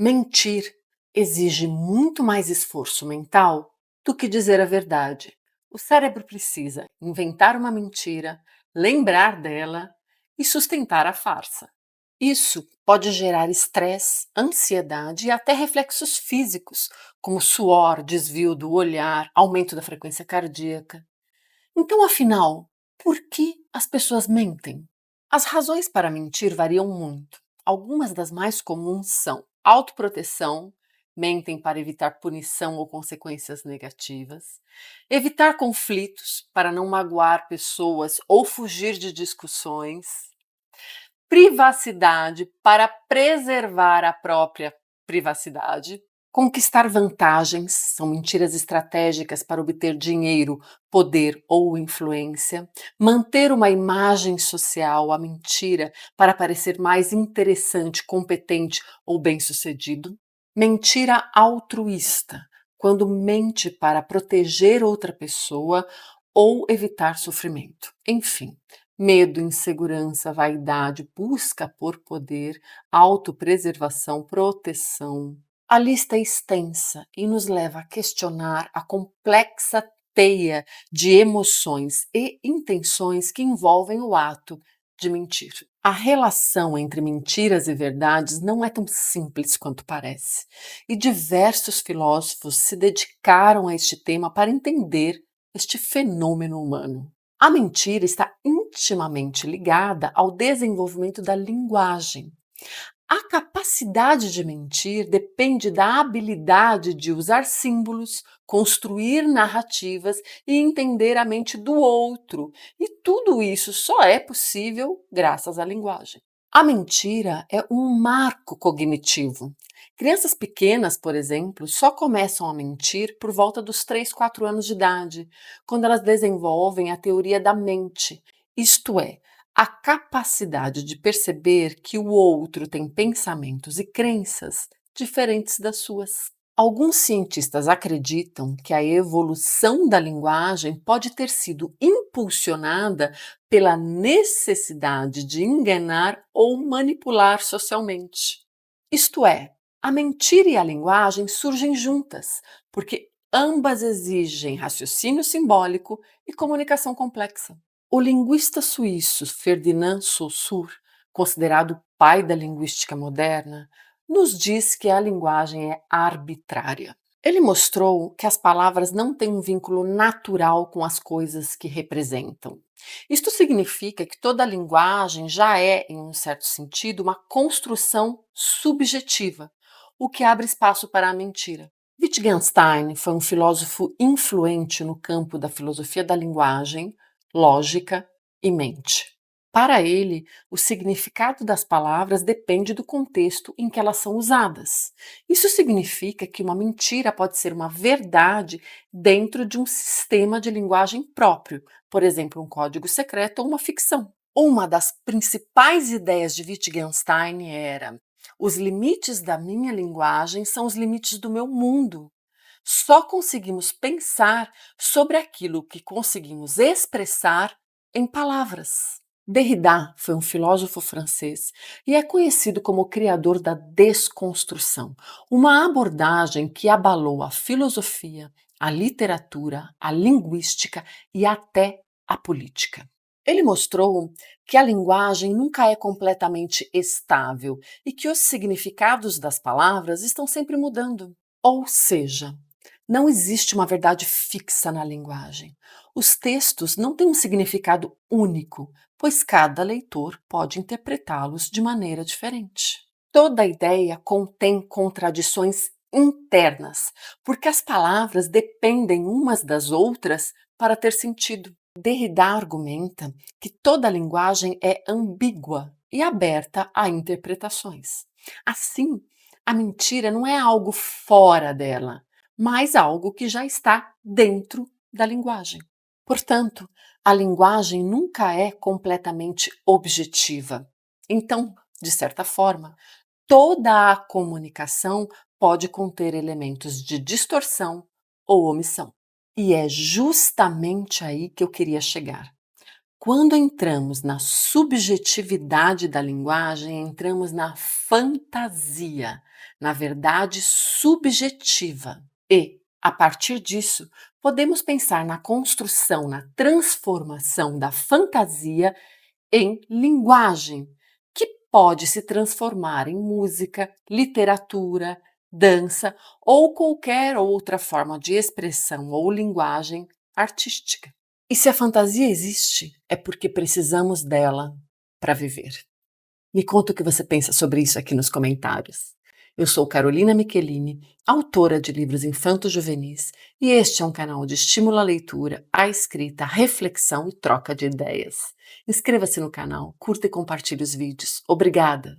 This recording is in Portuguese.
Mentir exige muito mais esforço mental do que dizer a verdade. O cérebro precisa inventar uma mentira, lembrar dela e sustentar a farsa. Isso pode gerar estresse, ansiedade e até reflexos físicos, como suor, desvio do olhar, aumento da frequência cardíaca. Então, afinal, por que as pessoas mentem? As razões para mentir variam muito. Algumas das mais comuns são autoproteção, mentem para evitar punição ou consequências negativas, evitar conflitos para não magoar pessoas ou fugir de discussões, privacidade para preservar a própria privacidade, conquistar vantagens, são mentiras estratégicas para obter dinheiro, poder ou influência, manter uma imagem social, a mentira para parecer mais interessante, competente ou bem-sucedido, mentira altruísta, quando mente para proteger outra pessoa ou evitar sofrimento. Enfim, medo, insegurança, vaidade, busca por poder, autopreservação, proteção. A lista é extensa e nos leva a questionar a complexa teia de emoções e intenções que envolvem o ato de mentir. A relação entre mentiras e verdades não é tão simples quanto parece, e diversos filósofos se dedicaram a este tema para entender este fenômeno humano. A mentira está intimamente ligada ao desenvolvimento da linguagem. A capacidade de mentir depende da habilidade de usar símbolos, construir narrativas e entender a mente do outro. E tudo isso só é possível graças à linguagem. A mentira é um marco cognitivo. Crianças pequenas, por exemplo, só começam a mentir por volta dos 3, 4 anos de idade, quando elas desenvolvem a teoria da mente, isto é, a capacidade de perceber que o outro tem pensamentos e crenças diferentes das suas. Alguns cientistas acreditam que a evolução da linguagem pode ter sido impulsionada pela necessidade de enganar ou manipular socialmente. Isto é, a mentira e a linguagem surgem juntas, porque ambas exigem raciocínio simbólico e comunicação complexa. O linguista suíço Ferdinand Saussure, considerado o pai da linguística moderna, nos diz que a linguagem é arbitrária. Ele mostrou que as palavras não têm um vínculo natural com as coisas que representam. Isto significa que toda linguagem já é, em um certo sentido, uma construção subjetiva, o que abre espaço para a mentira. Wittgenstein foi um filósofo influente no campo da filosofia da linguagem, lógica e mente. Para ele, o significado das palavras depende do contexto em que elas são usadas. Isso significa que uma mentira pode ser uma verdade dentro de um sistema de linguagem próprio, por exemplo, um código secreto ou uma ficção. Uma das principais ideias de Wittgenstein era: os limites da minha linguagem são os limites do meu mundo. Só conseguimos pensar sobre aquilo que conseguimos expressar em palavras. Derrida foi um filósofo francês e é conhecido como o criador da desconstrução, uma abordagem que abalou a filosofia, a literatura, a linguística e até a política. Ele mostrou que a linguagem nunca é completamente estável e que os significados das palavras estão sempre mudando. Ou seja, não existe uma verdade fixa na linguagem. Os textos não têm um significado único, pois cada leitor pode interpretá-los de maneira diferente. Toda ideia contém contradições internas, porque as palavras dependem umas das outras para ter sentido. Derrida argumenta que toda linguagem é ambígua e aberta a interpretações. Assim, a mentira não é algo fora dela, mas algo que já está dentro da linguagem. Portanto, a linguagem nunca é completamente objetiva. Então, de certa forma, toda a comunicação pode conter elementos de distorção ou omissão. E é justamente aí que eu queria chegar. Quando entramos na subjetividade da linguagem, entramos na fantasia, na verdade subjetiva. E, a partir disso, podemos pensar na construção, na transformação da fantasia em linguagem, que pode se transformar em música, literatura, dança ou qualquer outra forma de expressão ou linguagem artística. E se a fantasia existe, é porque precisamos dela para viver. Me conta o que você pensa sobre isso aqui nos comentários. Eu sou Carolina Michelini, autora de livros infanto-juvenis, e este é um canal de estímulo à leitura, à escrita, à reflexão e troca de ideias. Inscreva-se no canal, curta e compartilhe os vídeos. Obrigada!